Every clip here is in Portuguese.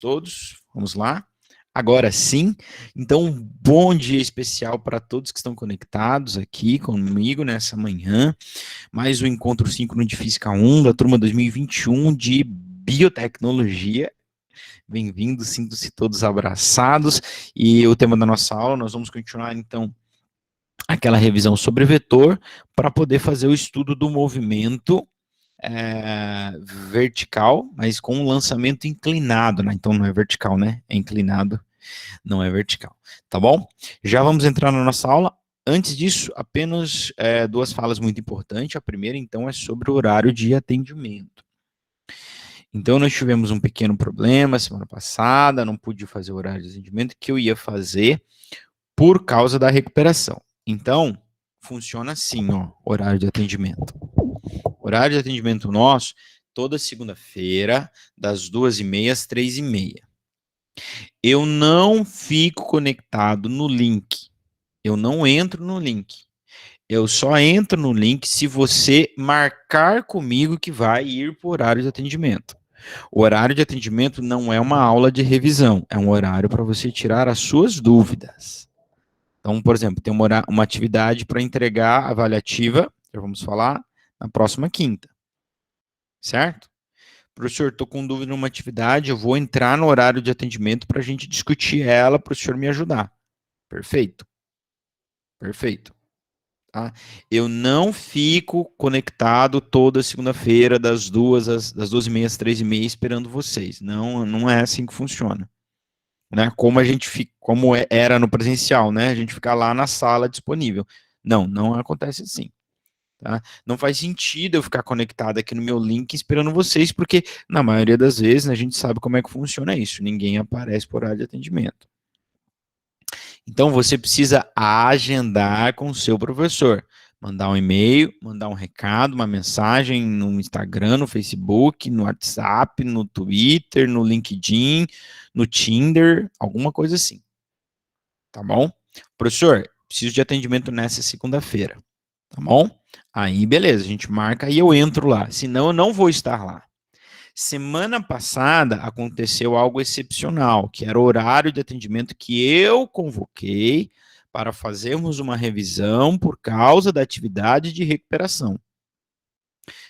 todos, vamos lá. Agora sim, então um bom dia especial para todos que estão conectados aqui comigo nessa manhã. Mais um Encontro Síncrono de Física 1 da turma 2021 de Biotecnologia. Bem-vindos, sintam-se todos abraçados. E o tema da nossa aula, nós vamos continuar então aquela revisão sobre vetor para poder fazer o estudo do movimento vertical, mas com um lançamento inclinado, né? Então não é vertical, né? É inclinado, não é vertical, tá bom? Já vamos entrar na nossa aula. Antes disso, apenas duas falas muito importantes. A primeira, então, é sobre o horário de atendimento. Então, nós tivemos um pequeno problema semana passada, não pude fazer o horário de atendimento que eu ia fazer por causa da recuperação. Então, funciona assim, ó, horário de atendimento. Horário de atendimento nosso, toda segunda-feira, das 2h30 às 3h30. Eu não fico conectado no link. Eu não entro no link. Eu só entro no link se você marcar comigo que vai ir para o horário de atendimento. O horário de atendimento não é uma aula de revisão, é um horário para você tirar as suas dúvidas. Então, por exemplo, tem uma atividade para entregar avaliativa, já vamos falar, na próxima quinta. Certo? Professor, estou com dúvida numa atividade, eu vou entrar no horário de atendimento para a gente discutir ela, para o senhor me ajudar. Perfeito. Perfeito. Tá? Eu não fico conectado toda segunda-feira das 2h30 às 3h30 esperando vocês. Não, não é assim que funciona. Né? Como era no presencial, né? A gente fica lá na sala disponível. Não, não acontece assim. Tá? Não faz sentido eu ficar conectado aqui no meu link esperando vocês, porque na maioria das vezes a gente sabe como é que funciona isso. Ninguém aparece por horário de atendimento. Então você precisa agendar com o seu professor. Mandar um e-mail, mandar um recado, uma mensagem no Instagram, no Facebook, no WhatsApp, no Twitter, no LinkedIn, no Tinder, alguma coisa assim. Tá bom? Professor, preciso de atendimento nessa segunda-feira. Tá bom? Aí, beleza, a gente marca e eu entro lá. Senão, eu não vou estar lá. Semana passada aconteceu algo excepcional, que era o horário de atendimento que eu convoquei para fazermos uma revisão por causa da atividade de recuperação.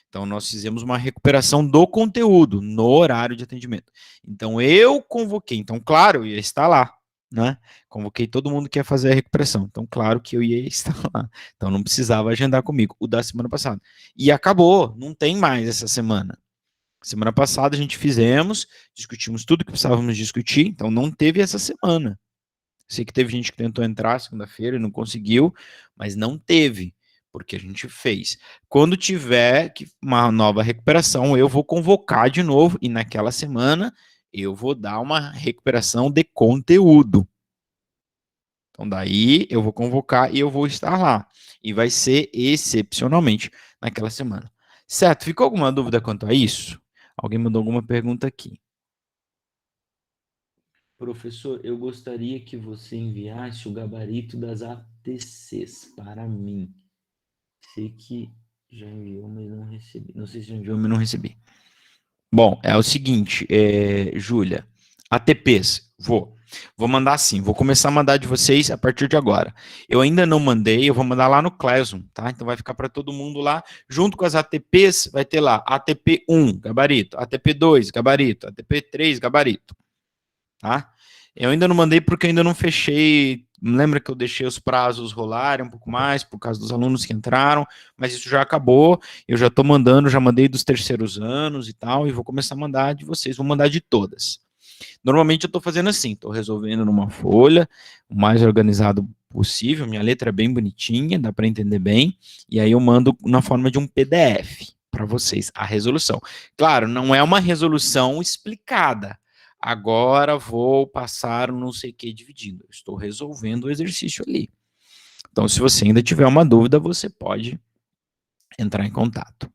Então, nós fizemos uma recuperação do conteúdo no horário de atendimento. Então, eu convoquei. Então, claro, eu ia estar lá. Né? Convoquei todo mundo que ia fazer a recuperação. Então, claro que eu ia estar lá. Então, não precisava agendar comigo. O da semana passada. E acabou. Não tem mais essa semana. Semana passada a gente discutimos tudo que precisávamos discutir. Então, não teve essa semana. Sei que teve gente que tentou entrar segunda-feira e não conseguiu, mas não teve, porque a gente fez. Quando tiver uma nova recuperação, eu vou convocar de novo e naquela semana eu vou dar uma recuperação de conteúdo. Então, daí eu vou convocar e eu vou estar lá. E vai ser excepcionalmente naquela semana. Certo? Ficou alguma dúvida quanto a isso? Alguém mandou alguma pergunta aqui. Professor, eu gostaria que você enviasse o gabarito das ATCs para mim. Sei que já enviou, mas não recebi. Não sei se já enviou, mas não recebi. Bom, é o seguinte, Júlia, ATPs, vou mandar sim, vou começar a mandar de vocês a partir de agora. Eu ainda não mandei, eu vou mandar lá no Classroom, tá? Então vai ficar para todo mundo lá, junto com as ATPs, vai ter lá ATP 1, gabarito, ATP 2, gabarito, ATP 3, gabarito, tá? Eu ainda não mandei porque eu ainda não fechei. Lembra que eu deixei os prazos rolarem um pouco mais por causa dos alunos que entraram, mas isso já acabou. Eu já estou mandando, já mandei dos terceiros anos e tal, e vou começar a mandar de vocês, vou mandar de todas. Normalmente eu estou fazendo assim, estou resolvendo numa folha, o mais organizado possível, minha letra é bem bonitinha, dá para entender bem, e aí eu mando na forma de um PDF para vocês a resolução. Claro, não é uma resolução explicada. Agora vou passar não sei o que dividindo. Estou resolvendo o exercício ali. Então, se você ainda tiver uma dúvida, você pode entrar em contato.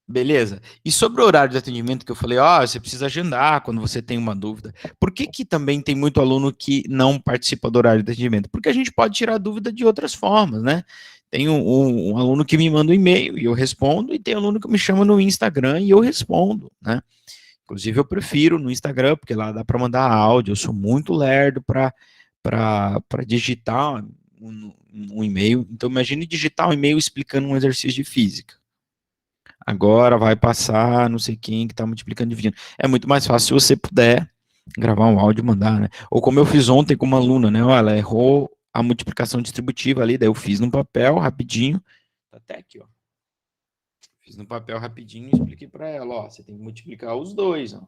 Beleza? E sobre o horário de atendimento que eu falei, você precisa agendar quando você tem uma dúvida. Por que também tem muito aluno que não participa do horário de atendimento? Porque a gente pode tirar dúvida de outras formas, né? Tem um aluno que me manda um e-mail e eu respondo, e tem aluno que me chama no Instagram e eu respondo, né? Inclusive, eu prefiro no Instagram, porque lá dá para mandar áudio. Eu sou muito lerdo para digitar um e-mail. Então, imagine digitar um e-mail explicando um exercício de física. Agora vai passar não sei quem que está multiplicando e dividindo. É muito mais fácil se você puder gravar um áudio e mandar, né? Ou como eu fiz ontem com uma aluna, né? Olha, ela errou a multiplicação distributiva ali, daí eu fiz no papel rapidinho. Tá até aqui, ó. Fiz no papel rapidinho e expliquei para ela, ó, você tem que multiplicar os dois, ó.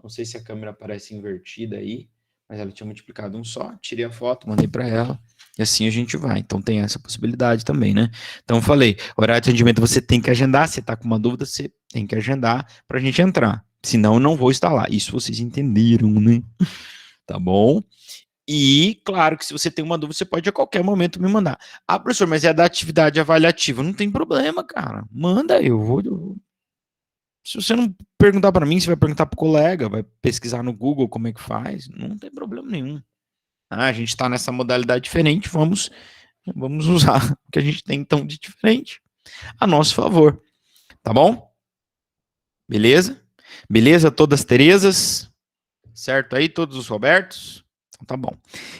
Não sei se a câmera aparece invertida aí, mas ela tinha multiplicado um só, tirei a foto, mandei para ela, e assim a gente vai. Então tem essa possibilidade também, né? Então eu falei, horário de atendimento você tem que agendar, se tá com uma dúvida, você tem que agendar pra gente entrar. Senão eu não vou estar lá. Isso vocês entenderam, né? Tá bom? E, claro, que se você tem uma dúvida, você pode a qualquer momento me mandar. Ah, professor, mas é da atividade avaliativa. Não tem problema, cara. Manda, eu vou. Se você não perguntar para mim, você vai perguntar para o colega, vai pesquisar no Google como é que faz. Não tem problema nenhum. Ah, a gente está nessa modalidade diferente, vamos usar o que a gente tem então de diferente a nosso favor. Tá bom? Beleza? Beleza, todas Terezas? Certo aí, todos os Robertos? Tá bom.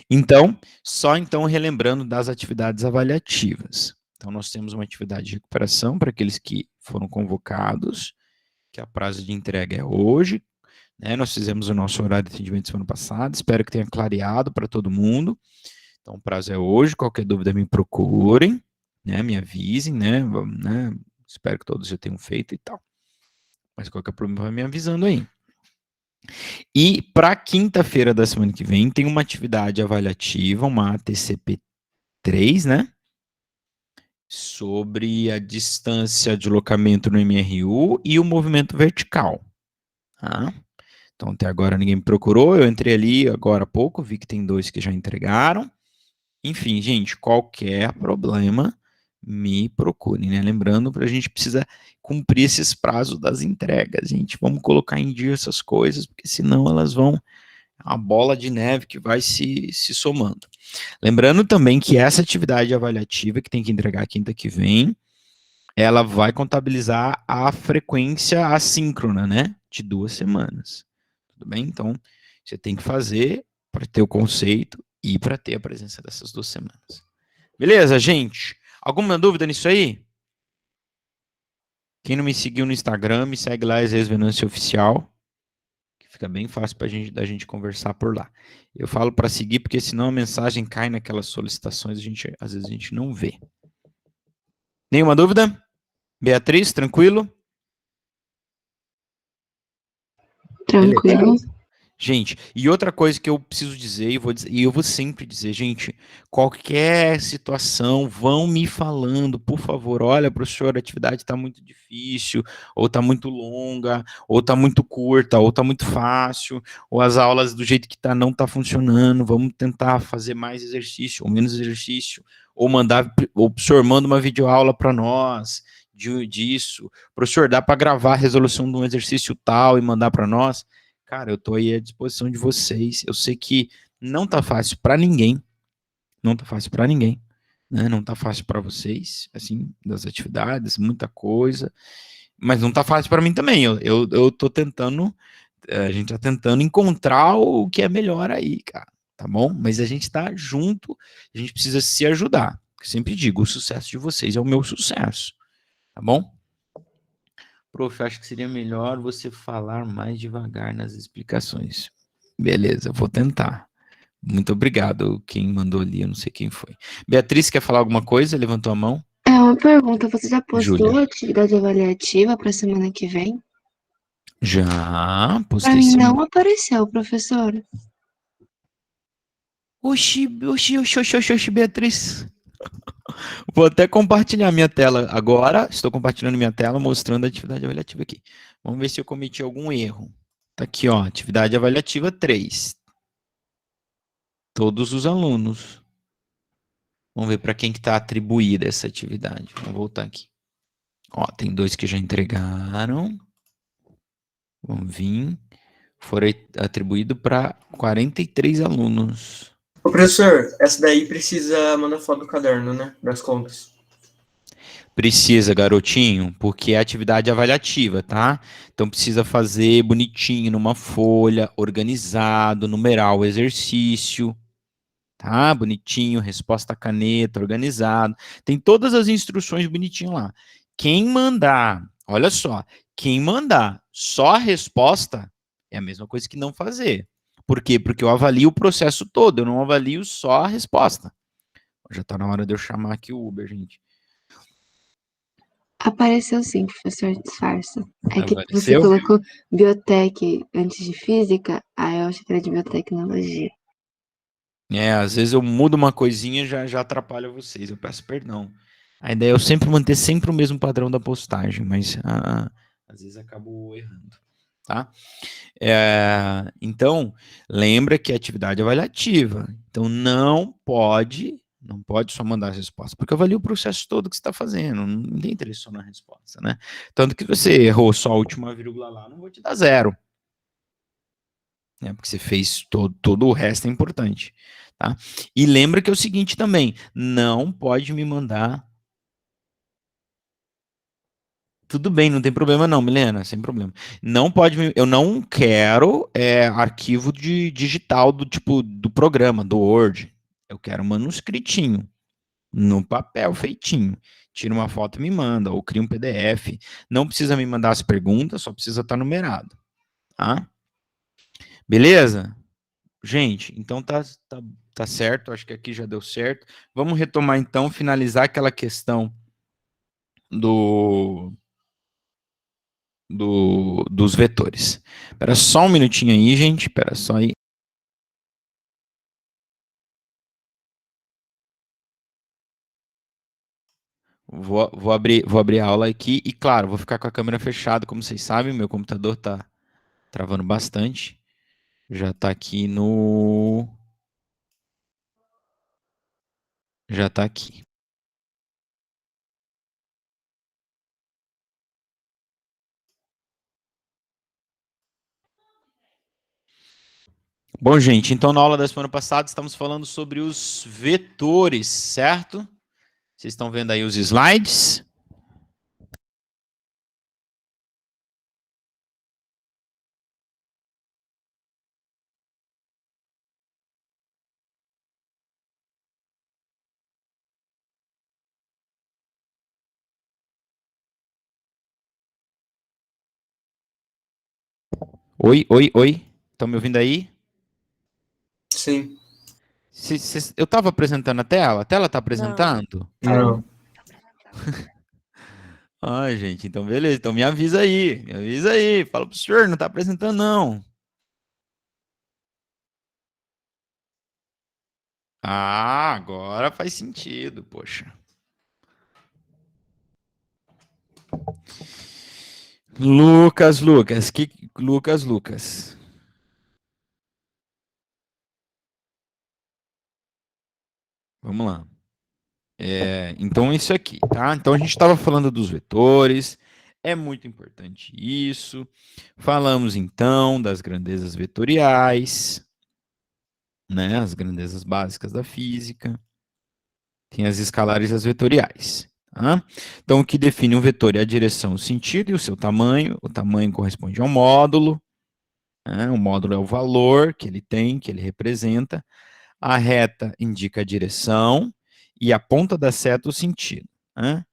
Então, só então relembrando das atividades avaliativas. Então, nós temos uma atividade de recuperação para aqueles que foram convocados, que a prazo de entrega é hoje, né? Nós fizemos o nosso horário de atendimento semana passada, espero que tenha clareado para todo mundo. Então, o prazo é hoje, qualquer dúvida me procurem, né? Me avisem, né? Espero que todos já tenham feito e tal. Mas qualquer problema vai me avisando aí. E para quinta-feira da semana que vem tem uma atividade avaliativa, uma ATCP3, né? Sobre a distância de deslocamento no MRU e o movimento vertical. Tá? Então, até agora ninguém me procurou, eu entrei ali agora há pouco, vi que tem 2 que já entregaram. Enfim, gente, qualquer problema, me procure, né? Lembrando, a gente precisa cumprir esses prazos das entregas, gente. Vamos colocar em dia essas coisas, porque senão elas vão, a bola de neve que vai se somando. Lembrando também que essa atividade avaliativa, que tem que entregar quinta que vem, ela vai contabilizar a frequência assíncrona, né? De 2 semanas. Tudo bem? Então, você tem que fazer para ter o conceito e para ter a presença dessas 2 semanas. Beleza, gente? Alguma dúvida nisso aí? Quem não me seguiu no Instagram, me segue lá, Venâncio Oficial, que fica bem fácil da gente conversar por lá. Eu falo para seguir, porque senão a mensagem cai naquelas solicitações, às vezes a gente não vê. Nenhuma dúvida? Beatriz, tranquilo? Tranquilo. Beleza. Gente, e outra coisa que eu preciso dizer, e eu vou sempre dizer, gente, qualquer situação, vão me falando, por favor, olha, professor, a atividade está muito difícil, ou está muito longa, ou está muito curta, ou está muito fácil, ou as aulas do jeito que está não está funcionando, vamos tentar fazer mais exercício, ou menos exercício, ou o professor manda uma videoaula para nós disso, professor, dá para gravar a resolução de um exercício tal e mandar para nós? Cara, eu tô aí à disposição de vocês. Eu sei que não tá fácil para ninguém. Não tá fácil para ninguém. Né? Não tá fácil para vocês, assim, das atividades, muita coisa. Mas não tá fácil para mim também. Eu tô tentando, a gente tá tentando encontrar o que é melhor aí, cara. Tá bom? Mas a gente tá junto, a gente precisa se ajudar. Eu sempre digo, o sucesso de vocês é o meu sucesso. Tá bom? Prof, acho que seria melhor você falar mais devagar nas explicações. Beleza, vou tentar. Muito obrigado quem mandou ali, eu não sei quem foi. Beatriz, quer falar alguma coisa? Levantou a mão? É uma pergunta, você já postou Júlia. a atividade avaliativa para semana que vem? Já, Para postei mim sim. não apareceu, professor. Oxi, Beatriz. Vou até compartilhar minha tela agora. Estou compartilhando minha tela, mostrando a atividade avaliativa aqui. Vamos ver se eu cometi algum erro. Tá aqui, ó, atividade avaliativa 3. Todos os alunos. Vamos ver para quem que está atribuída essa atividade. Vamos voltar aqui. Ó, tem 2 que já entregaram. Vamos vir. Foram atribuído para 43 alunos. Ô, professor, essa daí precisa mandar foto do caderno, né? Das contas. Precisa, garotinho, porque é atividade avaliativa, tá? Então precisa fazer bonitinho numa folha, organizado, numerar o exercício, tá? Bonitinho, resposta à caneta, organizado. Tem todas as instruções bonitinho lá. Quem mandar, olha só, quem mandar só a resposta é a mesma coisa que não fazer. Por quê? Porque eu avalio o processo todo, eu não avalio só a resposta. Já tá na hora de eu chamar aqui o Uber, gente. Apareceu sim, professor, disfarça. É que você Apareceu? colocou biotec antes de física, aí eu achei que era de biotecnologia. É, às vezes eu mudo uma coisinha e já atrapalho vocês, eu peço perdão. A ideia é eu sempre manter sempre o mesmo padrão da postagem, mas às vezes acabo errando, tá? Então, lembra que é atividade avaliativa. Então, não pode só mandar as respostas, porque avalia o processo todo que você está fazendo, não tem interesse só na resposta, né? Tanto que você errou só a última vírgula lá, não vou te dar 0, né? Porque você fez todo o resto é importante, tá? E lembra que é o seguinte também, não pode me mandar. Tudo bem, não tem problema não, Milena, sem problema. Não pode, eu não quero arquivo digital do tipo do programa, do Word. Eu quero manuscritinho, no papel feitinho. Tira uma foto e me manda, ou cria um PDF. Não precisa me mandar as perguntas, só precisa estar numerado, tá? Beleza? Gente, então tá certo, acho que aqui já deu certo. Vamos retomar então, finalizar aquela questão do dos vetores. Espera só um minutinho aí, gente. Espera só aí. Vou abrir a aula aqui e, claro, vou ficar com a câmera fechada, como vocês sabem, meu computador tá travando bastante. Já tá aqui no. Já tá aqui. Bom, gente, então na aula da semana passada estamos falando sobre os vetores, certo? Vocês estão vendo aí os slides? Oi, oi, oi. Estão me ouvindo aí? Sim. Eu estava apresentando a tela está apresentando? Não. Ai, gente, então beleza, então me avisa aí, fala pro senhor, não está apresentando não. Ah, agora faz sentido, poxa. Lucas. Vamos lá. Então, isso aqui, tá? Então, a gente estava falando dos vetores, é muito importante isso. Falamos, então, das grandezas vetoriais, né? As grandezas básicas da física. Tem as escalares e as vetoriais. Tá? Então, o que define um vetor é a direção, o sentido e o seu tamanho. O tamanho corresponde ao módulo. Né? O módulo é o valor que ele tem, que ele representa. A reta indica a direção e a ponta da seta o sentido. Né?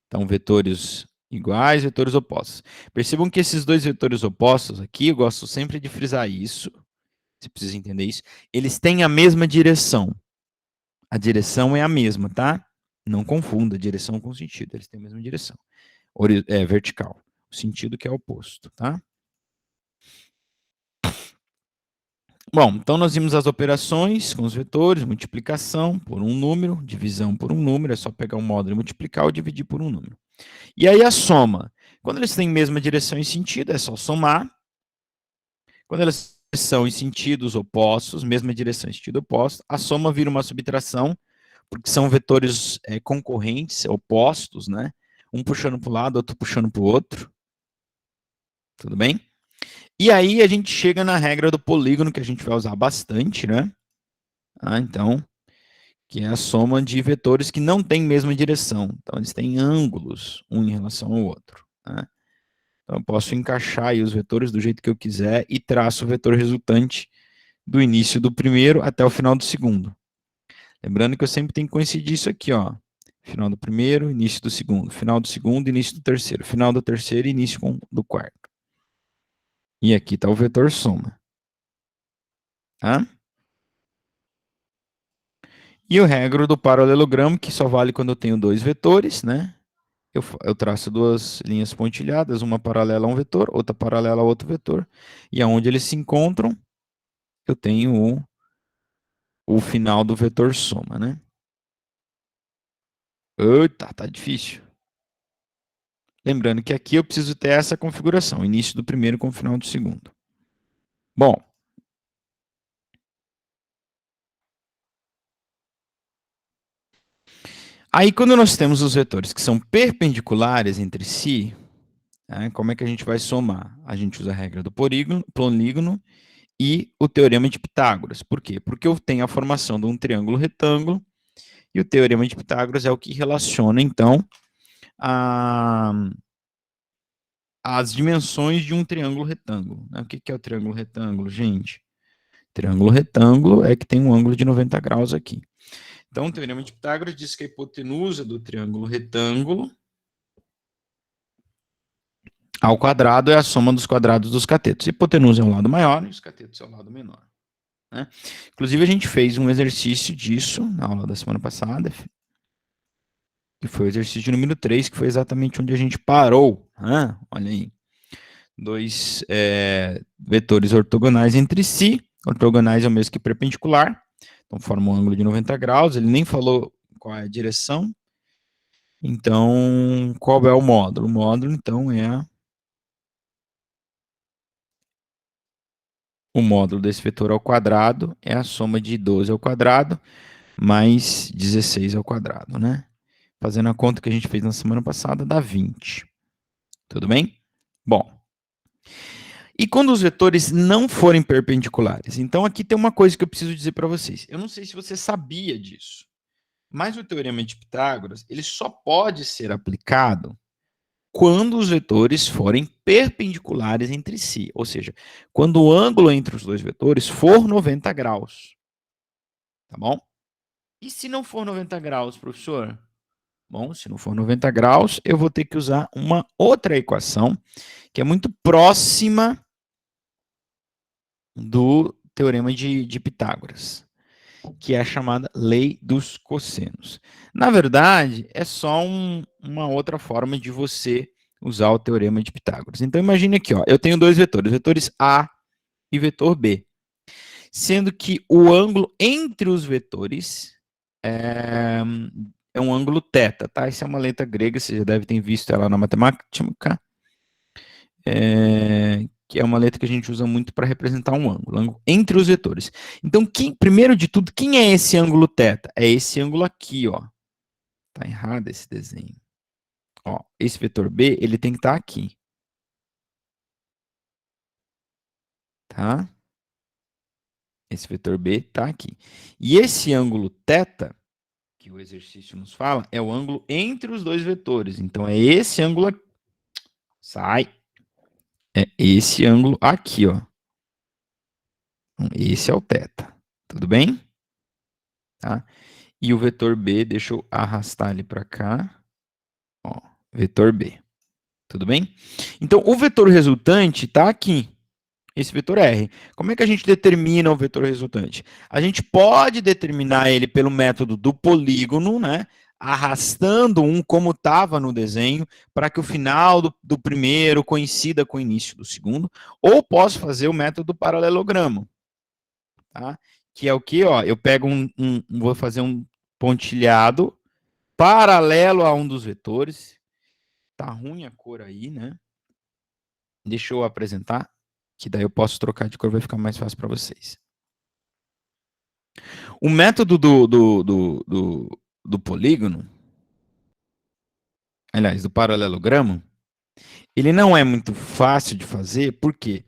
Então, vetores iguais, vetores opostos. Percebam que esses dois vetores opostos aqui, eu gosto sempre de frisar isso, você precisa entender isso, eles têm a mesma direção. A direção é a mesma, tá? Não confunda direção com sentido, eles têm a mesma direção. Vertical. O sentido que é oposto, tá? Bom, então nós vimos as operações com os vetores, multiplicação por um número, divisão por um número, é só pegar um módulo e multiplicar ou dividir por um número. E aí a soma. Quando eles têm mesma direção e sentido, é só somar. Quando eles são em sentidos opostos, mesma direção e sentido oposto, a soma vira uma subtração, porque são vetores concorrentes, opostos, né? Um puxando para o lado, outro puxando para o outro. Tudo bem? E aí a gente chega na regra do polígono, que a gente vai usar bastante, né? Então, que é a soma de vetores que não têm mesma direção. Então, eles têm ângulos, um em relação ao outro, né? Então, eu posso encaixar aí os vetores do jeito que eu quiser e traço o vetor resultante do início do primeiro até o final do segundo. Lembrando que eu sempre tenho que coincidir isso aqui, ó. Final do primeiro, início do segundo. Final do segundo, início do terceiro. Final do terceiro, início do quarto. E aqui está o vetor soma. Tá? E o regro do paralelogramo, que só vale quando eu tenho dois vetores, né? Eu traço duas linhas pontilhadas, uma paralela a um vetor, outra paralela a outro vetor. E aonde eles se encontram, eu tenho o final do vetor soma, né? Eita, tá difícil. Lembrando que aqui eu preciso ter essa configuração, início do primeiro com o final do segundo. Bom, aí quando nós temos os vetores que são perpendiculares entre si, né, como é que a gente vai somar? A gente usa a regra do polígono e o teorema de Pitágoras. Por quê? Porque eu tenho a formação de um triângulo retângulo e o teorema de Pitágoras é o que relaciona, então, as dimensões de um triângulo retângulo. Né? O que é o triângulo retângulo, gente? Triângulo retângulo é que tem um ângulo de 90 graus aqui. Então, o teorema de Pitágoras diz que a hipotenusa do triângulo retângulo ao quadrado é a soma dos quadrados dos catetos. Hipotenusa é o lado maior e os catetos é o lado menor. Né? Inclusive, a gente fez um exercício disso na aula da semana passada, que foi o exercício número 3, que foi exatamente onde a gente parou. Né? Olha aí. Dois vetores ortogonais entre si. Ortogonais é o mesmo que perpendicular. Então, forma um ângulo de 90 graus. Ele nem falou qual é a direção. Então, qual é o módulo? O módulo, então, é o módulo desse vetor ao quadrado é a soma de 12 ao quadrado mais 16 ao quadrado, né? Fazendo a conta que a gente fez na semana passada, dá 20. Tudo bem? Bom. E quando os vetores não forem perpendiculares? Então, aqui tem uma coisa que eu preciso dizer para vocês. Eu não sei se você sabia disso, mas o teorema de Pitágoras, ele só pode ser aplicado quando os vetores forem perpendiculares entre si, ou seja, quando o ângulo entre os dois vetores for 90 graus. Tá bom? E se não for 90 graus, professor? Bom, se não for 90 graus, eu vou ter que usar uma outra equação, que é muito próxima do teorema de Pitágoras, que é a chamada lei dos cossenos. Na verdade, é só uma outra forma de você usar o teorema de Pitágoras. Então, imagine aqui, ó, eu tenho dois vetores A e vetor B, sendo que o ângulo entre os vetores é um ângulo θ, tá? Essa é uma letra grega, você já deve ter visto ela na matemática, que é uma letra que a gente usa muito para representar um ângulo entre os vetores. Então, primeiro de tudo, quem é esse ângulo θ? É esse ângulo aqui, ó. Tá errado esse desenho. Ó, esse vetor B, ele tem que estar aqui. Tá? Esse vetor B está aqui. E esse ângulo θ, que o exercício nos fala, é o ângulo entre os dois vetores. Então, é esse ângulo aqui. Sai. É esse ângulo aqui, ó. Esse é o θ. Tudo bem? Tá? E o vetor B, deixa eu arrastar ele para cá. Ó, vetor B. Tudo bem? Então, o vetor resultante está aqui. Esse vetor R. Como é que a gente determina o vetor resultante? A gente pode determinar ele pelo método do polígono, né? Arrastando um como estava no desenho, para que o final do primeiro coincida com o início do segundo, ou posso fazer o método do paralelogramo, tá? Que é o que? Ó, eu pego vou fazer um pontilhado paralelo a um dos vetores. Tá ruim a cor aí, né? Deixa eu apresentar, que daí eu posso trocar de cor, vai ficar mais fácil para vocês. O método do polígono, aliás, do paralelogramo, ele não é muito fácil de fazer, por quê?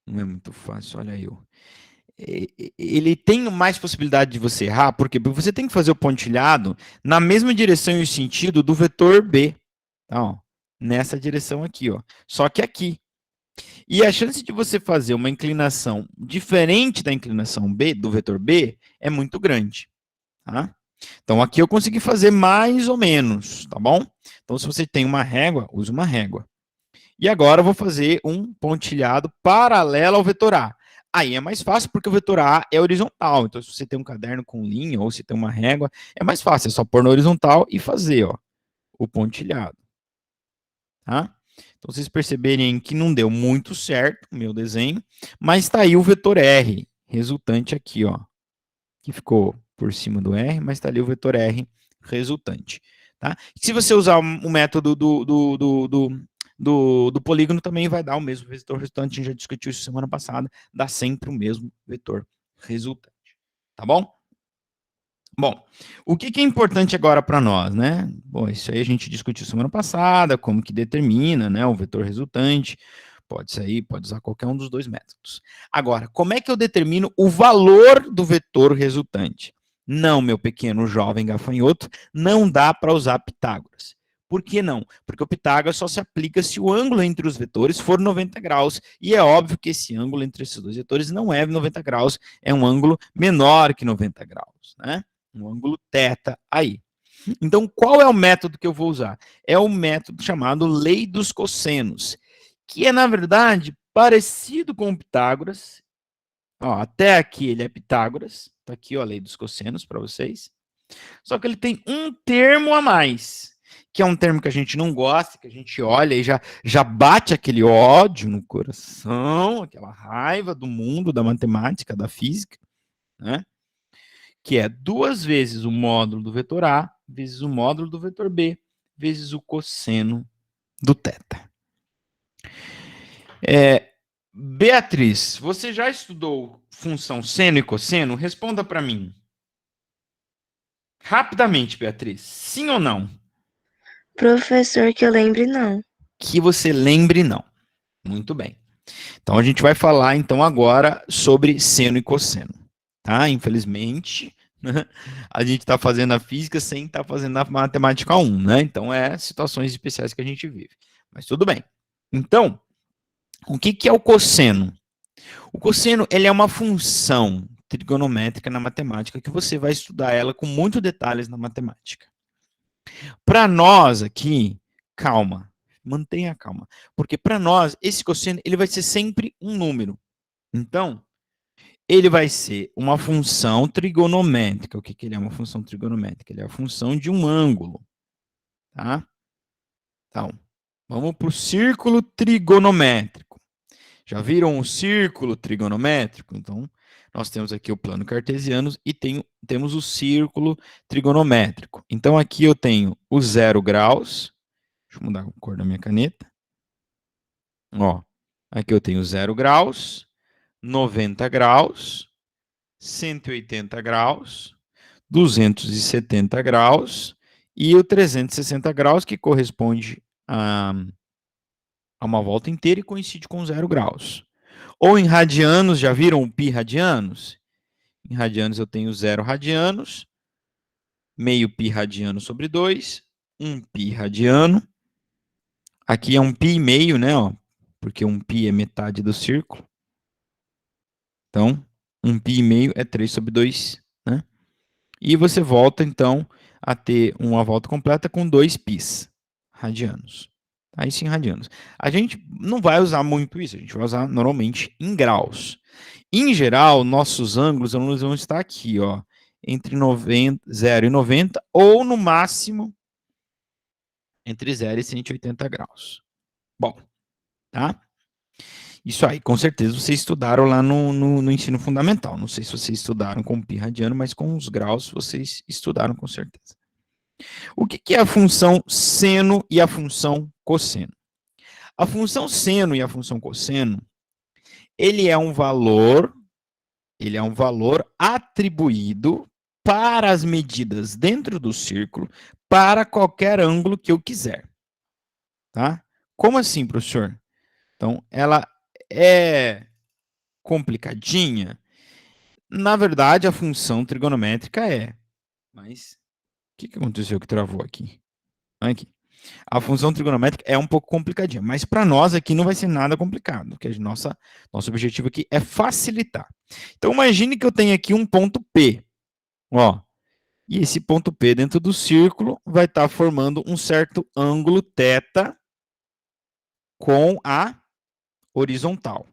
Não é muito fácil, olha eu. ele tem mais possibilidade de você errar, porque você tem que fazer o pontilhado na mesma direção e sentido do vetor B. Então, nessa direção aqui, ó. Só que aqui. E a chance de você fazer uma inclinação diferente da inclinação B, do vetor B, é muito grande. Tá? Então, aqui eu consegui fazer mais ou menos, tá bom? Então, se você tem uma régua, use uma régua. E agora eu vou fazer um pontilhado paralelo ao vetor A. Aí é mais fácil porque o vetor A é horizontal. Então, se você tem um caderno com linha ou se tem uma régua, é mais fácil. É só pôr na horizontal e fazer, ó, o pontilhado. Tá? Então, vocês perceberem que não deu muito certo o meu desenho, mas está aí o vetor R, resultante aqui, ó, que ficou por cima do R, mas está ali o vetor R resultante. Tá? Se você usar o método do polígono, também vai dar o mesmo vetor resultante. A gente já discutiu isso semana passada, dá sempre o mesmo vetor resultante. Tá bom? Bom, o que é importante agora para nós, né? Bom, isso aí a gente discutiu semana passada, como que determina, né, o vetor resultante. Pode sair, pode usar qualquer um dos dois métodos. Agora, como é que eu determino o valor do vetor resultante? Não, meu pequeno jovem gafanhoto, não dá para usar Pitágoras. Por que não? Porque o Pitágoras só se aplica se o ângulo entre os vetores for 90 graus. E é óbvio que esse ângulo entre esses dois vetores não é 90 graus, é um ângulo menor que 90 graus, né? Um ângulo θ aí. Então, qual é o método que eu vou usar? É o método chamado lei dos cossenos, que é, na verdade, parecido com o Pitágoras. Ó, até aqui ele é Pitágoras. Está aqui, ó, a lei dos cossenos para vocês. Só que ele tem um termo a mais, que é um termo que a gente não gosta, que a gente olha e já bate aquele ódio no coração, aquela raiva do mundo, da matemática, da física, né? Que é 2 vezes o módulo do vetor A, vezes o módulo do vetor B, vezes o cosseno do θ. Beatriz, você já estudou função seno e cosseno? Responda para mim. Rapidamente, Beatriz. Sim ou não? Professor, que eu lembre, não. Que você lembre, não. Muito bem. Então, a gente vai falar, então, agora sobre seno e cosseno. Tá? Infelizmente, a gente está fazendo a física sem estar fazendo a matemática 1, né? Então, é situações especiais que a gente vive. Mas tudo bem. Então, o que é o cosseno? O cosseno, ele é uma função trigonométrica na matemática que você vai estudar ela com muitos detalhes na matemática. Para nós aqui, calma, mantenha calma, porque para nós esse cosseno ele vai ser sempre um número. Então, ele vai ser uma função trigonométrica. O que ele é uma função trigonométrica? Ele é a função de um ângulo, tá? Então, vamos para o círculo trigonométrico. Já viram o círculo trigonométrico? Então, nós temos aqui o plano cartesiano e temos o círculo trigonométrico. Então, aqui eu tenho o 0 graus. Deixa eu mudar a cor da minha caneta. Ó, aqui eu tenho 0 graus, 90 graus, 180 graus, 270 graus e o 360 graus, que corresponde a uma volta inteira e coincide com 0 graus. Ou em radianos, já viram o pi radianos? Em radianos eu tenho 0 radianos, meio pi radiano sobre 2, 1 pi radiano. Aqui é 1 pi e meio, né? Ó, porque 1 pi é metade do círculo. Então, 1 pi e meio é 3 sobre 2, né? E você volta, então, a ter uma volta completa com 2 pis radianos. Aí sim, radianos. A gente não vai usar muito isso, a gente vai usar normalmente em graus. Em geral, nossos ângulos vão estar aqui, ó, entre 0 e 90, ou no máximo entre 0 e 180 graus. Bom, tá? Isso aí, com certeza vocês estudaram lá no ensino fundamental. Não sei se vocês estudaram com pi radiano, mas com os graus vocês estudaram com certeza. O que é a função seno e a função cosseno? A função seno e a função cosseno, ele é um valor atribuído para as medidas dentro do círculo para qualquer ângulo que eu quiser. Tá? Como assim, professor? Então, ela é complicadinha? Na verdade, a função trigonométrica é. Mas o que aconteceu que travou aqui? Aqui. A função trigonométrica é um pouco complicadinha, mas para nós aqui não vai ser nada complicado, porque nosso objetivo aqui é facilitar. Então imagine que eu tenho aqui um ponto P, ó, e esse ponto P dentro do círculo vai estar formando um certo ângulo θ com a horizontal,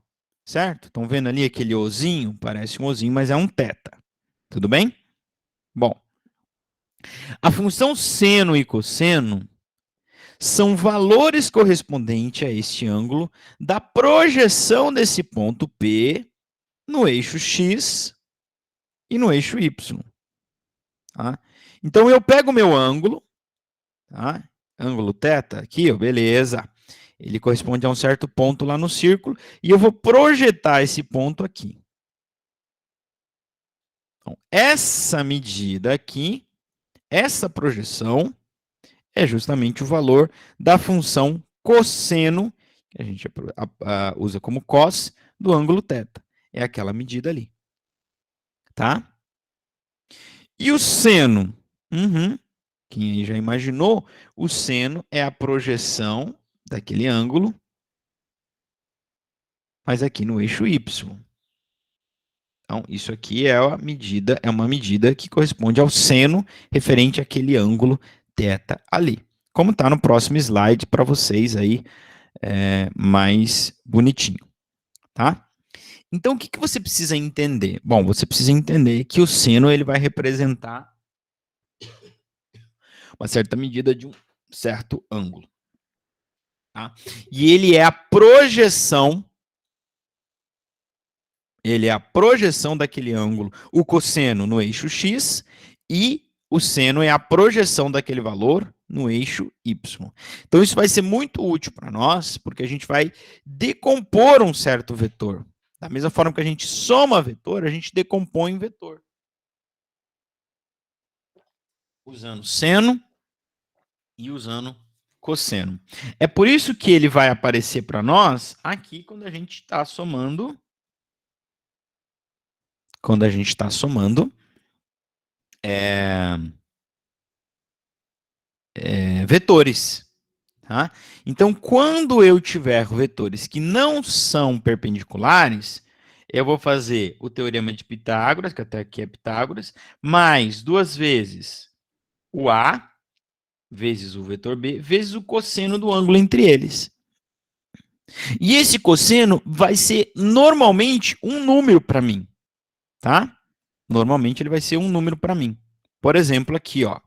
certo? Estão vendo ali aquele ozinho? Parece um ozinho, mas é um θ. Tudo bem? Bom, a função seno e cosseno são valores correspondentes a este ângulo da projeção desse ponto P no eixo X e no eixo Y. Tá? Então, eu pego o meu ângulo, tá? Ângulo θ aqui, ó, beleza. Ele corresponde a um certo ponto lá no círculo, e eu vou projetar esse ponto aqui. Então, essa medida aqui, essa projeção, é justamente o valor da função cosseno, que a gente usa como cos, do ângulo θ. É aquela medida ali. Tá? E o seno? Quem aí já imaginou, o seno é a projeção daquele ângulo, mas aqui no eixo Y. Então, isso aqui é uma medida que corresponde ao seno referente àquele ângulo θ ali. Como está no próximo slide para vocês aí, mais bonitinho, tá? Então, o que você precisa entender? Bom, você precisa entender que o seno ele vai representar uma certa medida de um certo ângulo. Tá? E ele é a projeção daquele ângulo, o cosseno no eixo X, e o seno é a projeção daquele valor no eixo Y. Então, isso vai ser muito útil para nós, porque a gente vai decompor um certo vetor. Da mesma forma que a gente soma vetor, a gente decompõe vetor. Usando seno e usando cosseno. É por isso que ele vai aparecer para nós aqui quando a gente está somando. Vetores. Tá? Então, quando eu tiver vetores que não são perpendiculares, eu vou fazer o teorema de Pitágoras, que até aqui é Pitágoras, mais 2 vezes o A, vezes o vetor B, vezes o cosseno do ângulo entre eles. E esse cosseno vai ser normalmente um número para mim, tá? Normalmente ele vai ser um número para mim. Por exemplo, aqui, ó.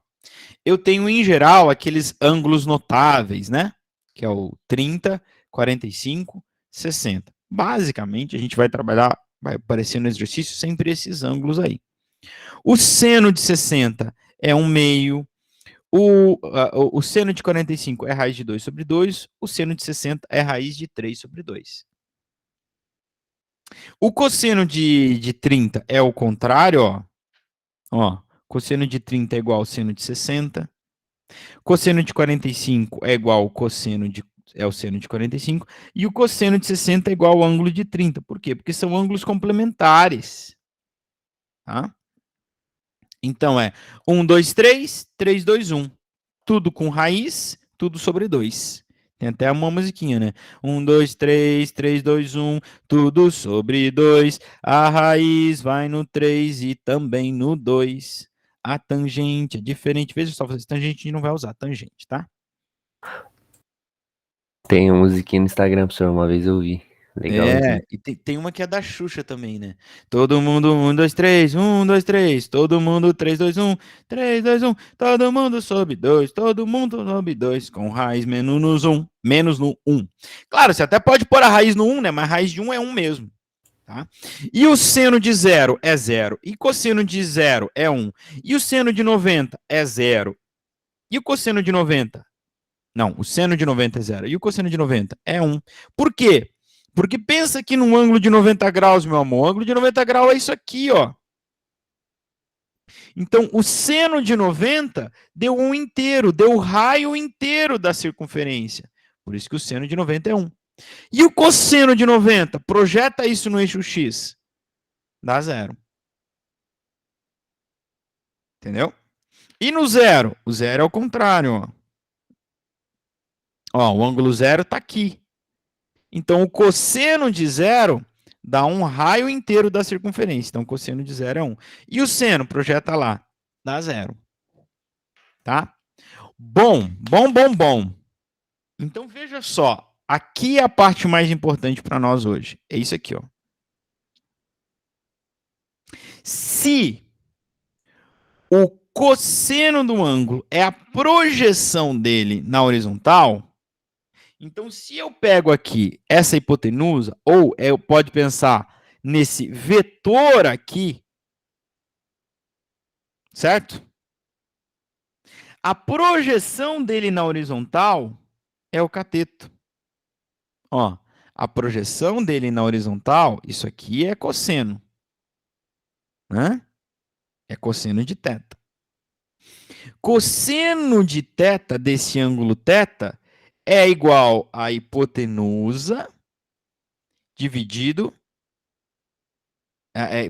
Eu tenho em geral aqueles ângulos notáveis, né? Que é o 30, 45, 60. Basicamente, a gente vai trabalhar, vai aparecer no exercício sempre esses ângulos aí. O seno de 60 é 1/2. O seno de 45 é raiz de 2 sobre 2, o seno de 60 é raiz de 3 sobre 2. O cosseno de 30 é o contrário, ó. Cosseno de 30 é igual ao seno de 60. Cosseno de 45 é igual ao o seno de 45. E o cosseno de 60 é igual ao ângulo de 30. Por quê? Porque são ângulos complementares. Tá? Então, 1, 2, 3, 3, 2, 1. Tudo com raiz, tudo sobre 2. Tem até uma musiquinha, né? 1, 2, 3, 3, 2, 1, tudo sobre 2. A raiz vai no 3 e também no 2. A tangente é diferente. Veja só, tangente a gente não vai usar, tangente, tá? Tem uma musiquinha no Instagram, professor, uma vez eu vi. Legal. E tem uma que é da Xuxa também, né? Todo mundo, 1, 2, 3, 1, 2, 3. Todo mundo, 3, 2, 1, 3, 2, 1. Todo mundo sob 2, todo mundo sob 2. Com raiz menos no 1. Claro, você até pode pôr a raiz no 1, né? Mas a raiz de 1 é 1 mesmo. Tá? E o seno de 0 é 0. E cosseno de 0 é 1. E o seno de 90 é 0. E o cosseno de 90? Não, o seno de 90 é 0. E o cosseno de 90 é 1. Por quê? Porque pensa aqui num ângulo de 90 graus, meu amor. O ângulo de 90 graus é isso aqui, ó. Então, o seno de 90 deu 1 inteiro, deu o raio inteiro da circunferência. Por isso que o seno de 90 é 1. E o cosseno de 90? Projeta isso no eixo X. Dá 0. Entendeu? E no zero? O zero é o contrário, ó. Ó, o ângulo zero está aqui. Então, o cosseno de zero dá um raio inteiro da circunferência. Então, o cosseno de zero é 1. E o seno, projeta lá, dá zero. Tá? Bom. Então, veja só. Aqui é a parte mais importante para nós hoje. É isso aqui, ó. Se o cosseno do ângulo é a projeção dele na horizontal, então se eu pego aqui essa hipotenusa, ou pode pensar nesse vetor aqui, certo? A projeção dele na horizontal é o cateto. Ó, a projeção dele na horizontal, isso aqui é cosseno, né? É cosseno de θ. Cosseno de θ desse ângulo θ é igual a hipotenusa dividido, é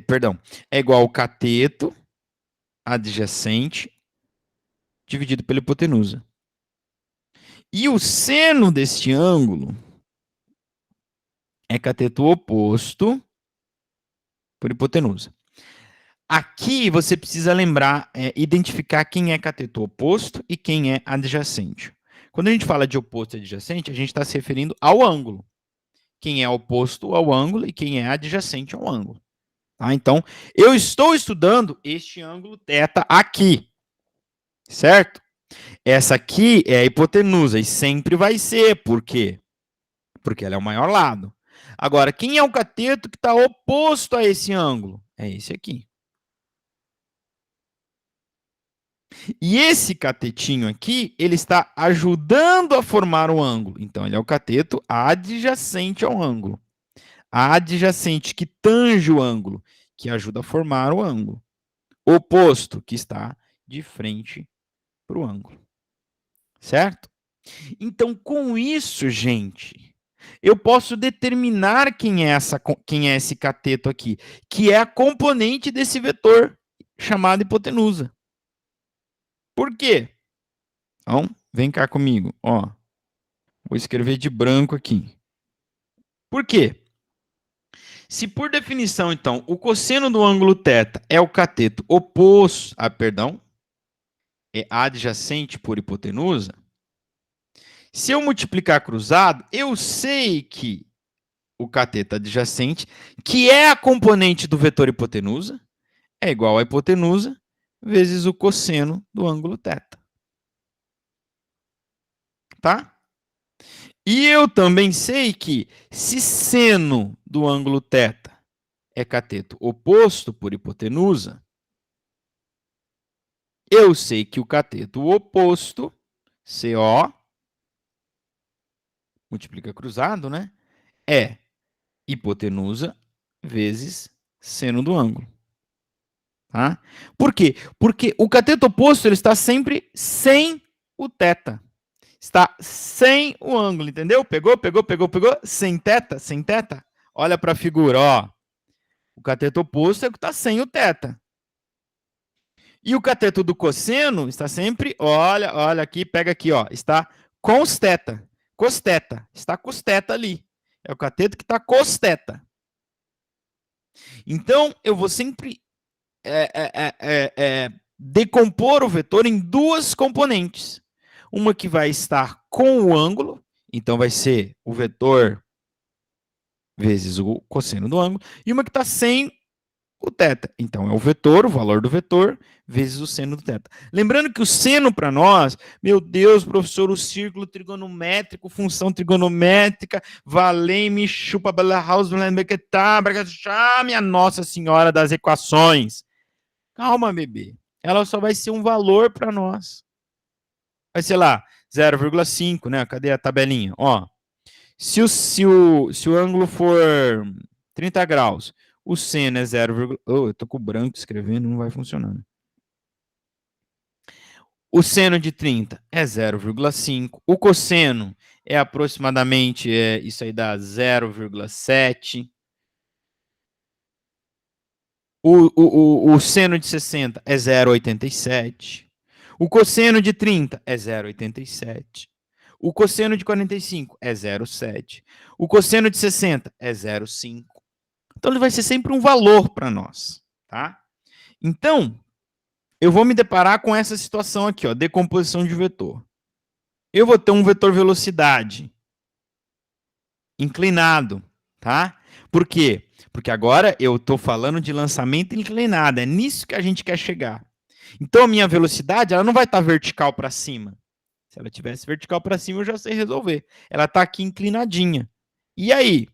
igual ao cateto adjacente dividido pela hipotenusa. E o seno deste ângulo é cateto oposto por hipotenusa. Aqui você precisa lembrar, identificar quem é cateto oposto e quem é adjacente. Quando a gente fala de oposto e adjacente, a gente está se referindo ao ângulo. Quem é oposto ao ângulo e quem é adjacente ao ângulo. Tá? Então, eu estou estudando este ângulo θ aqui, certo? Essa aqui é a hipotenusa e sempre vai ser. Por quê? Porque ela é o maior lado. Agora, quem é o cateto que está oposto a esse ângulo? É esse aqui. E esse catetinho aqui, ele está ajudando a formar o ângulo. Então, ele é o cateto adjacente ao ângulo. Adjacente, que tange o ângulo, que ajuda a formar o ângulo. Oposto, que está de frente para o ângulo. Certo? Então, com isso, gente, eu posso determinar quem é esse cateto aqui, que é a componente desse vetor, chamado hipotenusa. Por quê? Então, vem cá comigo. Ó, vou escrever de branco aqui. Por quê? Se por definição, então, o cosseno do ângulo θ é o cateto oposto, é adjacente por hipotenusa, se eu multiplicar cruzado, eu sei que o cateto adjacente, que é a componente do vetor hipotenusa, é igual a hipotenusa vezes o cosseno do ângulo θ. Tá? E eu também sei que se seno do ângulo θ é cateto oposto por hipotenusa, eu sei que o cateto oposto, CO, multiplica cruzado, né? É hipotenusa vezes seno do ângulo. Tá? Por quê? Porque o cateto oposto ele está sempre sem o θ. Está sem o ângulo, entendeu? Pegou? Sem θ. Olha para a figura, ó. O cateto oposto é o que está sem o θ. E o cateto do cosseno está sempre, olha aqui, pega aqui, ó, está cos-θ. Cos-θ, está cos-θ ali. É o cateto que está cos-θ. Então, eu vou sempre decompor o vetor em duas componentes. Uma que vai estar com o ângulo, então vai ser o vetor vezes o cosseno do ângulo, e uma que está sem o θ. Então, é o vetor, o valor do vetor, vezes o seno do θ. Lembrando que o seno para nós, meu Deus, professor, o círculo trigonométrico, função trigonométrica, valei-me, chupa, bela house, minha Nossa Senhora das equações. Calma, bebê. Ela só vai ser um valor para nós. Vai ser lá, 0,5, né? Cadê a tabelinha? Ó, se o ângulo for 30 graus, o seno é 0, eu tô com o branco escrevendo, não vai funcionar. O seno de 30 é 0,5. O cosseno é aproximadamente, isso aí dá 0,7. O seno de 60 é 0,87. O cosseno de 30 é 0,87. O cosseno de 45 é 0,7. O cosseno de 60 é 0,5. Então, ele vai ser sempre um valor para nós, tá? Então, eu vou me deparar com essa situação aqui, ó, decomposição de vetor. Eu vou ter um vetor velocidade inclinado, tá? Por quê? Porque agora eu estou falando de lançamento inclinado, é nisso que a gente quer chegar. Então, a minha velocidade, ela não vai estar vertical para cima. Se ela tivesse vertical para cima, eu já sei resolver. Ela está aqui inclinadinha. E aí?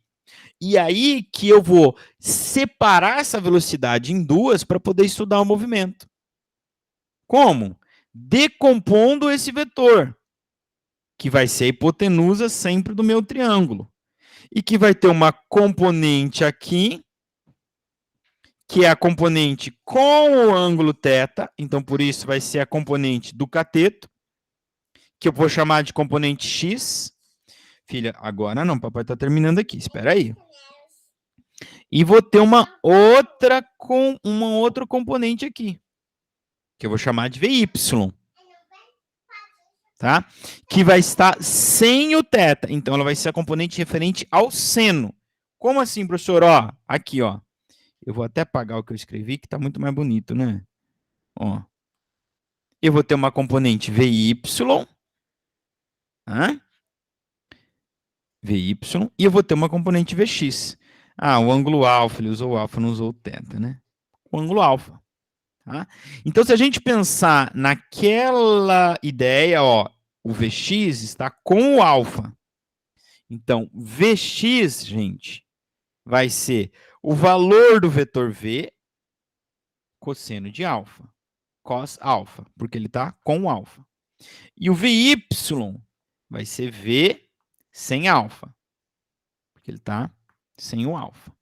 E aí que eu vou separar essa velocidade em duas para poder estudar o movimento. Como? Decompondo esse vetor, que vai ser a hipotenusa sempre do meu triângulo. E que vai ter uma componente aqui, que é a componente com o ângulo θ, então por isso vai ser a componente do cateto, que eu vou chamar de componente x. Filha, agora não, papai está terminando aqui, espera aí. E vou ter uma outra componente aqui, que eu vou chamar de VY. Tá? Que vai estar sem o θ. Então, ela vai ser a componente referente ao seno. Como assim, professor? Ó, aqui, ó. Eu vou até apagar o que eu escrevi, que está muito mais bonito, né? Ó. Eu vou ter uma componente VY. Tá? VY. E eu vou ter uma componente VX. Ah, o ângulo alfa, ele usou o alfa, não usou o θ, né? O ângulo alfa. Tá? Então, se a gente pensar naquela ideia, ó, o Vx está com o alfa. Então, Vx, gente, vai ser o valor do vetor V cosseno de alfa, cos alfa, porque ele está com o alfa. E o Vy vai ser V sem alfa, porque ele está sem o alfa.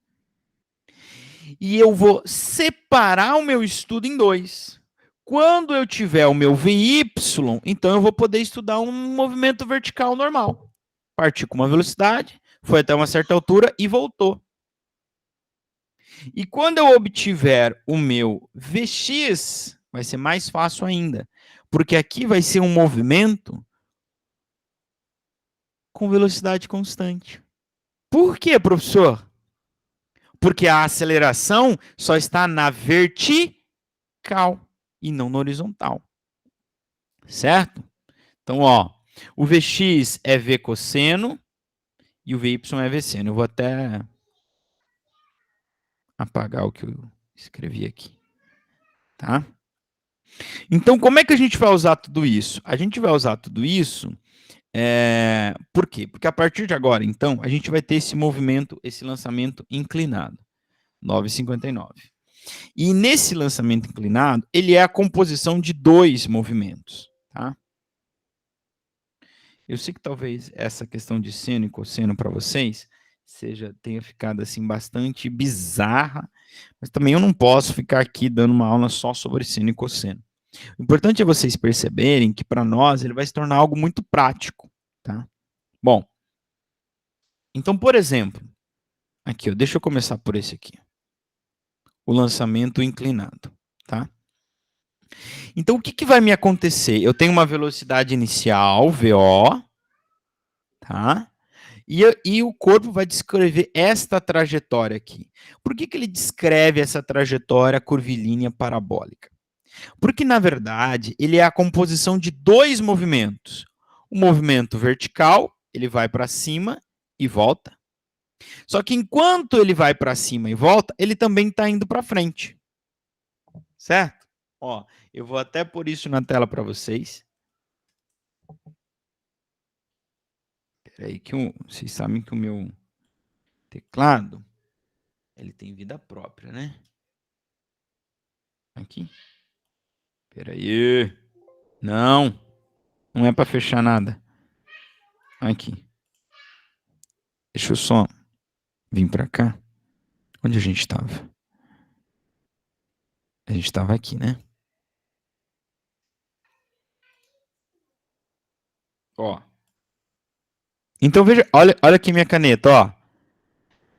E eu vou separar o meu estudo em dois. Quando eu tiver o meu VY, então eu vou poder estudar um movimento vertical normal. Partiu com uma velocidade, foi até uma certa altura e voltou. E quando eu obtiver o meu Vx, vai ser mais fácil ainda, porque aqui vai ser um movimento com velocidade constante. Por quê, professor? Porque a aceleração só está na vertical e não na horizontal. Certo? Então, ó, o Vx é V cosseno e o Vy é V seno. Eu vou até apagar o que eu escrevi aqui. Tá? Então, como é que a gente vai usar tudo isso? A gente vai usar tudo isso, por quê? Porque a partir de agora, então, a gente vai ter esse movimento, esse lançamento inclinado, 9,59. E nesse lançamento inclinado, ele é a composição de dois movimentos, tá? Eu sei que talvez essa questão de seno e cosseno para vocês tenha ficado assim bastante bizarra, mas também eu não posso ficar aqui dando uma aula só sobre seno e cosseno. O importante é vocês perceberem que para nós ele vai se tornar algo muito prático, tá? Bom, então, por exemplo, aqui, ó, deixa eu começar por esse aqui. O lançamento inclinado, tá? Então, o que vai me acontecer? Eu tenho uma velocidade inicial, VO, tá? E o corpo vai descrever esta trajetória aqui. Por que ele descreve essa trajetória curvilínea parabólica? Porque, na verdade, ele é a composição de dois movimentos. O movimento vertical, ele vai para cima e volta. Só que enquanto ele vai para cima e volta, ele também está indo para frente. Certo? Ó, eu vou até pôr isso na tela para vocês. Espera aí que vocês sabem que o meu teclado, ele tem vida própria, né? Aqui. Espera aí. Não é para fechar nada. Aqui. Deixa eu só vir para cá. Onde a gente estava? A gente estava aqui, né? Ó. Então, veja, olha aqui minha caneta, ó.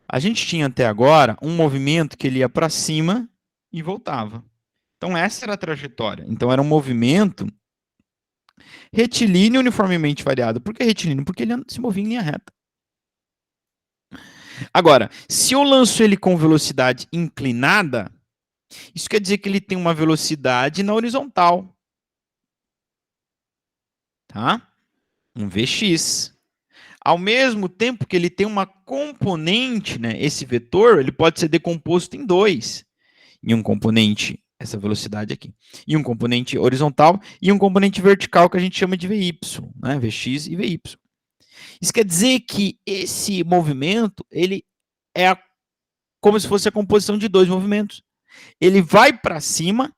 A gente tinha até agora um movimento que ele ia para cima e voltava. Então, essa era a trajetória. Então, era um movimento retilíneo uniformemente variado. Por que retilíneo? Porque ele se movia em linha reta. Agora, se eu lanço ele com velocidade inclinada, isso quer dizer que ele tem uma velocidade na horizontal. Tá? Um Vx. Ao mesmo tempo que ele tem uma componente, né, esse vetor, ele pode ser decomposto em dois. Em um componente, essa velocidade aqui, e um componente horizontal, e um componente vertical que a gente chama de Vy, né, Vx e Vy. Isso quer dizer que esse movimento, ele é como se fosse a composição de dois movimentos. Ele vai para cima,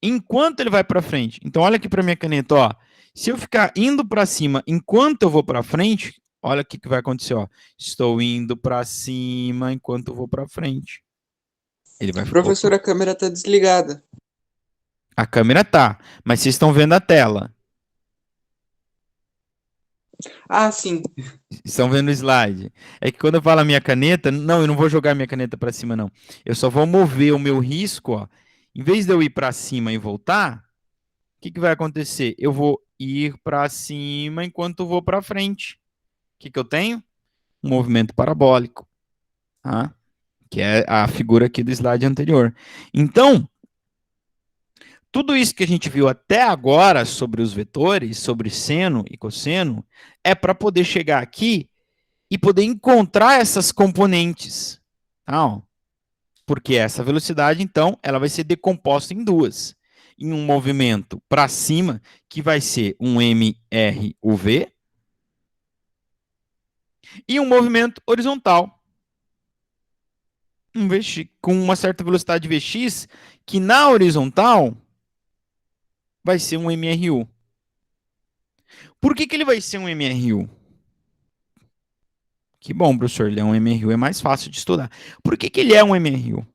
enquanto ele vai para frente. Então, olha aqui para minha caneta, ó. Se eu ficar indo para cima enquanto eu vou para frente, olha o que vai acontecer, ó. Estou indo para cima enquanto eu vou para frente. Ele vai Professor, a câmera está desligada. A câmera tá, mas vocês estão vendo a tela. Ah, sim. Estão vendo o slide. É que quando eu falo a minha caneta, não, eu não vou jogar minha caneta para cima, não. Eu só vou mover o meu risco, ó. Em vez de eu ir para cima e voltar, o que vai acontecer? Eu vou ir para cima enquanto eu vou para frente. O que eu tenho? Um movimento parabólico, tá? Que é a figura aqui do slide anterior. Então, tudo isso que a gente viu até agora sobre os vetores, sobre seno e cosseno, é para poder chegar aqui e poder encontrar essas componentes. Tá? Porque essa velocidade, então, ela vai ser decomposta em duas. Em um movimento para cima, que vai ser um MRUV, e um movimento horizontal, um VX, com uma certa velocidade Vx, que na horizontal vai ser um MRU. Por que ele vai ser um MRU? Que bom, professor, ele é um MRU, é mais fácil de estudar. Por que ele é um MRU?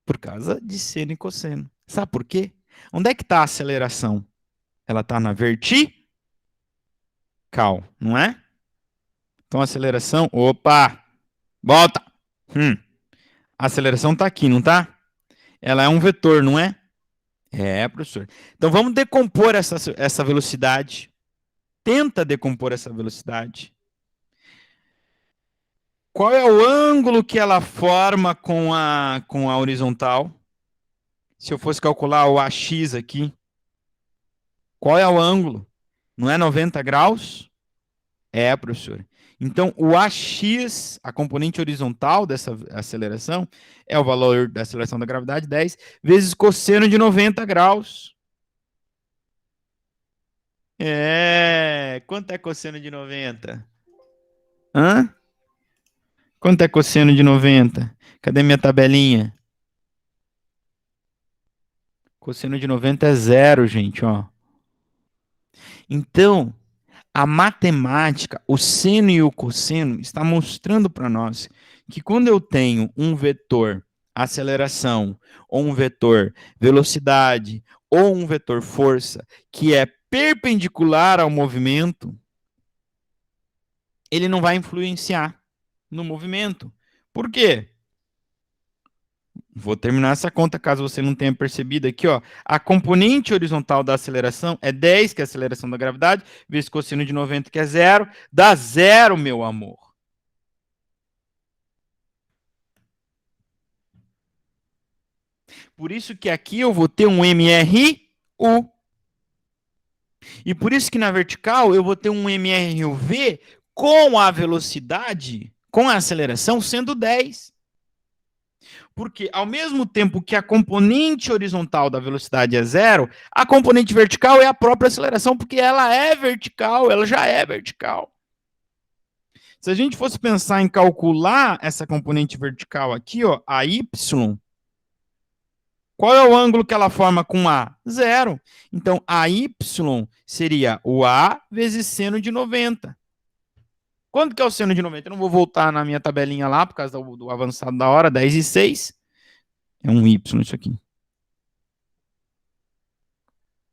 Por causa de seno e cosseno. Sabe por quê? Onde é que está a aceleração? Ela está na vertical, não é? Então, a aceleração... Opa! Volta! A aceleração está aqui, não está? Ela é um vetor, não é? É, professor. Então, vamos decompor essa velocidade. Tenta decompor essa velocidade. Qual é o ângulo que ela forma com a horizontal? Se eu fosse calcular o AX aqui, qual é o ângulo? Não é 90 graus? É, professor. Então, o AX, a componente horizontal dessa aceleração, é o valor da aceleração da gravidade, 10, vezes cosseno de 90 graus. Quanto é cosseno de 90? Hã? Quanto é cosseno de 90? Cadê minha tabelinha? Cosseno de 90 é zero, gente, ó. Então, a matemática, o seno e o cosseno, está mostrando para nós que quando eu tenho um vetor aceleração, ou um vetor velocidade, ou um vetor força, que é perpendicular ao movimento, ele não vai influenciar no movimento. Por quê? Vou terminar essa conta, caso você não tenha percebido aqui, ó. A componente horizontal da aceleração é 10, que é a aceleração da gravidade, vezes cosseno de 90, que é zero, dá zero, meu amor. Por isso que aqui eu vou ter um MRU. E por isso que na vertical eu vou ter um MRUV com a velocidade, com a aceleração, sendo 10. Porque ao mesmo tempo que a componente horizontal da velocidade é zero, a componente vertical é a própria aceleração, porque ela é vertical, ela já é vertical. Se a gente fosse pensar em calcular essa componente vertical aqui, ó, a y, qual é o ângulo que ela forma com A? Zero. Então, a y seria o A vezes seno de 90. Quanto que é o seno de 90? Eu não vou voltar na minha tabelinha lá, por causa do avançado da hora, 10 e 6. É um y isso aqui.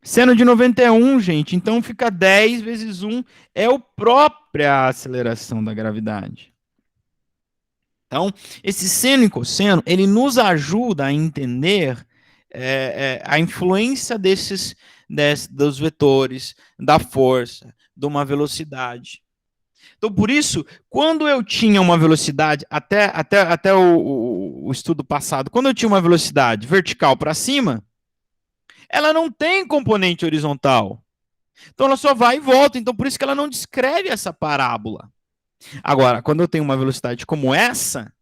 Seno de 90 é 1, gente. Então, fica 10 vezes 1 é a própria aceleração da gravidade. Então, esse seno e cosseno, ele nos ajuda a entender a influência dos vetores, da força, de uma velocidade. Então, por isso, quando eu tinha uma velocidade, até o estudo passado, quando eu tinha uma velocidade vertical para cima, ela não tem componente horizontal. Então, ela só vai e volta. Então, por isso que ela não descreve essa parábola. Agora, quando eu tenho uma velocidade como essa,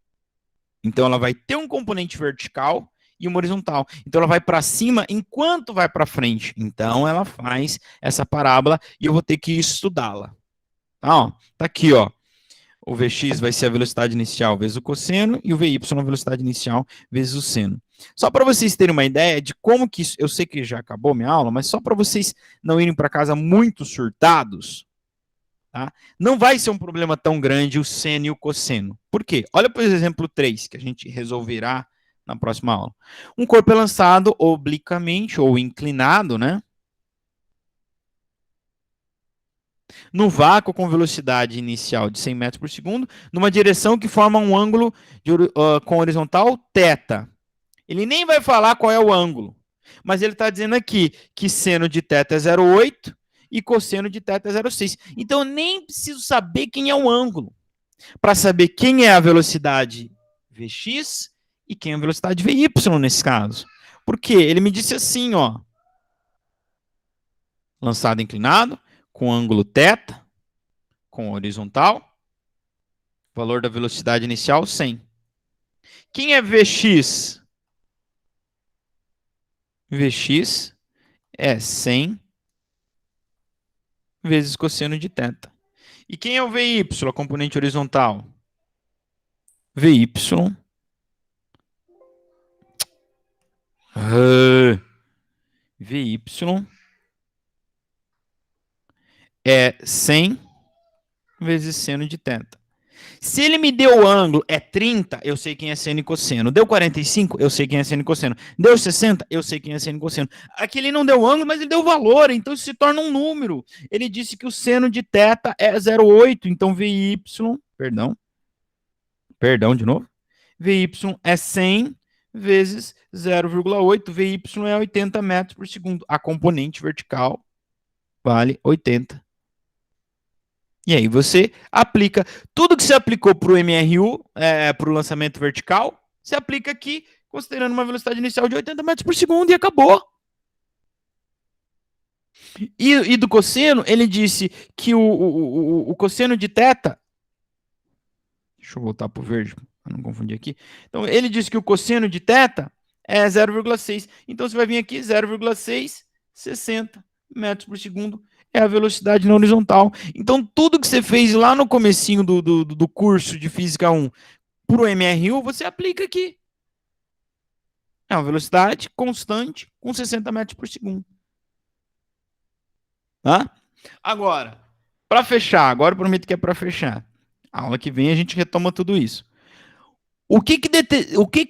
então ela vai ter um componente vertical e uma horizontal. Então ela vai para cima enquanto vai para frente. Então ela faz essa parábola e eu vou ter que estudá-la. Tá aqui, ó. O Vx vai ser a velocidade inicial vezes o cosseno e o Vy a velocidade inicial vezes o seno. Só para vocês terem uma ideia de como que isso... Eu sei que já acabou minha aula, mas só para vocês não irem para casa muito surtados, tá? Não vai ser um problema tão grande o seno e o cosseno. Por quê? Olha para o exemplo 3, que a gente resolverá na próxima aula. Um corpo é lançado obliquamente ou inclinado, né? No vácuo com velocidade inicial de 100 metros por segundo, numa direção que forma um ângulo com horizontal θ. Ele nem vai falar qual é o ângulo, mas ele está dizendo aqui que seno de θ é 0,8 e cosseno de θ é 0,6. Então, eu nem preciso saber quem é o ângulo para saber quem é a velocidade Vx e quem é a velocidade Vy nesse caso. Por quê? Ele me disse assim, ó. Lançado inclinado, com ângulo θ, com horizontal, valor da velocidade inicial, 100. Quem é Vx? Vx é 100 vezes cosseno de θ. E quem é o Vy, a componente horizontal? Vy. Vy é 100 vezes seno de θ. Se ele me deu o ângulo é 30, eu sei quem é seno e cosseno. Deu 45, eu sei quem é seno e cosseno. Deu 60, eu sei quem é seno e cosseno. Aqui ele não deu ângulo, mas ele deu valor, então isso se torna um número. Ele disse que o seno de θ é 0,8, então Vy, perdão de novo. Vy é 100 vezes 0,8, Vy é 80 metros por segundo. A componente vertical vale 80. E aí você aplica tudo que você aplicou para o MRU, para o lançamento vertical, você aplica aqui, considerando uma velocidade inicial de 80 metros por segundo e acabou. E do cosseno, ele disse que o cosseno de θ... Deixa eu voltar para o verde, para não confundir aqui. Então, ele disse que o cosseno de θ é 0,6. Então, você vai vir aqui, 0,6, 60 metros por segundo. É a velocidade na horizontal. Então, tudo que você fez lá no comecinho do curso de Física 1 para o MRU, você aplica aqui. É uma velocidade constante com 60 metros por segundo. Tá? Agora, para fechar, agora eu prometo que é para fechar. A aula que vem a gente retoma tudo isso. O que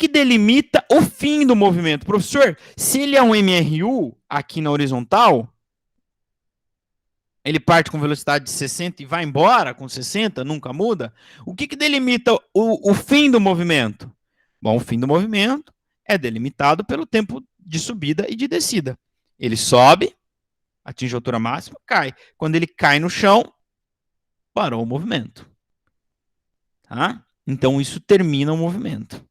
delimita o fim do movimento? Professor, se ele é um MRU aqui na horizontal... ele parte com velocidade de 60 e vai embora com 60, nunca muda. O que delimita o fim do movimento? Bom, o fim do movimento é delimitado pelo tempo de subida e de descida. Ele sobe, atinge a altura máxima, cai. Quando ele cai no chão, parou o movimento. Tá? Então, isso termina o movimento.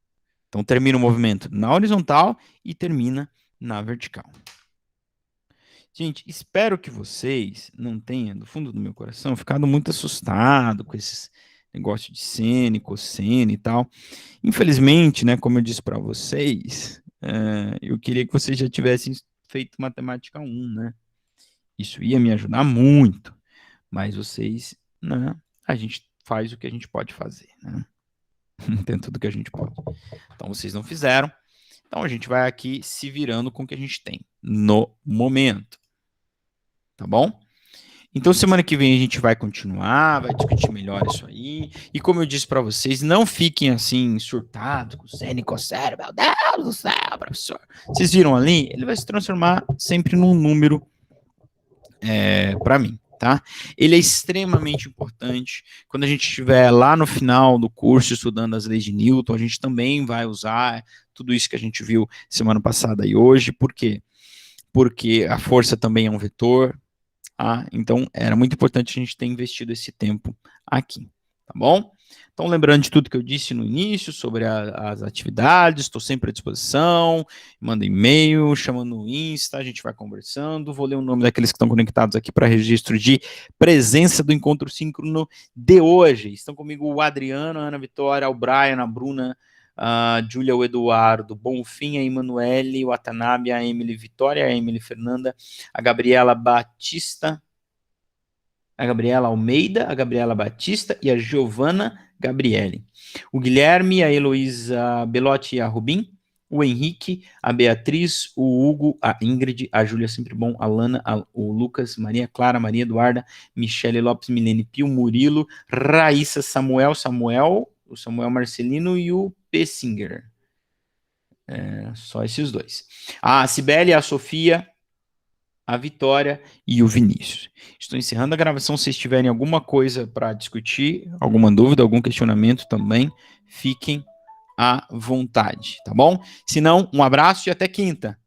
Então, termina o movimento na horizontal e termina na vertical. Gente, espero que vocês não tenham, do fundo do meu coração, ficado muito assustado com esses negócios de seno e cosseno e tal. Infelizmente, né, como eu disse para vocês, eu queria que vocês já tivessem feito matemática 1, né? Isso ia me ajudar muito, mas vocês, né, a gente faz o que a gente pode fazer, né? Tem tudo que a gente pode. Então, vocês não fizeram. Então, a gente vai aqui se virando com o que a gente tem no momento. Tá bom? Então, semana que vem a gente vai continuar, vai discutir melhor isso aí. E como eu disse para vocês, não fiquem assim, surtados com seno e cosseno. Meu Deus do céu, professor. Vocês viram ali? Ele vai se transformar sempre num número para mim. tá? Ele é extremamente importante. Quando a gente estiver lá no final do curso estudando as leis de Newton, a gente também vai usar tudo isso que a gente viu semana passada e hoje. Por quê? Porque a força também é um vetor, tá? Então, era muito importante a gente ter investido esse tempo aqui, tá bom? Então, lembrando de tudo que eu disse no início sobre as atividades, estou sempre à disposição, manda e-mail, chama no Insta, a gente vai conversando, vou ler o nome daqueles que estão conectados aqui para registro de presença do encontro síncrono de hoje. Estão comigo o Adriano, a Ana Vitória, o Brian, a Bruna, a Júlia, o Eduardo, Bonfim, a Emanuele, o Watanabe, a Emily Vitória, a Emily Fernanda, a Gabriela Batista, a Gabriela Almeida, a Gabriela Batista e a Giovana Gabriele. O Guilherme, a Heloísa Belotti e a Rubim, o Henrique, a Beatriz, o Hugo, a Ingrid, a Júlia Sempre Bom, a Lana, o Lucas, Maria Clara, Maria Eduarda, Michele Lopes, Milene Pio, Murilo, Raíssa, Samuel, o Samuel Marcelino e o Pessinger. Só esses dois. A Cibele, a Sofia, a Vitória e o Vinícius. Estou encerrando a gravação. Se vocês tiverem alguma coisa para discutir, alguma dúvida, algum questionamento também, fiquem à vontade, tá bom? Se não, um abraço e até quinta.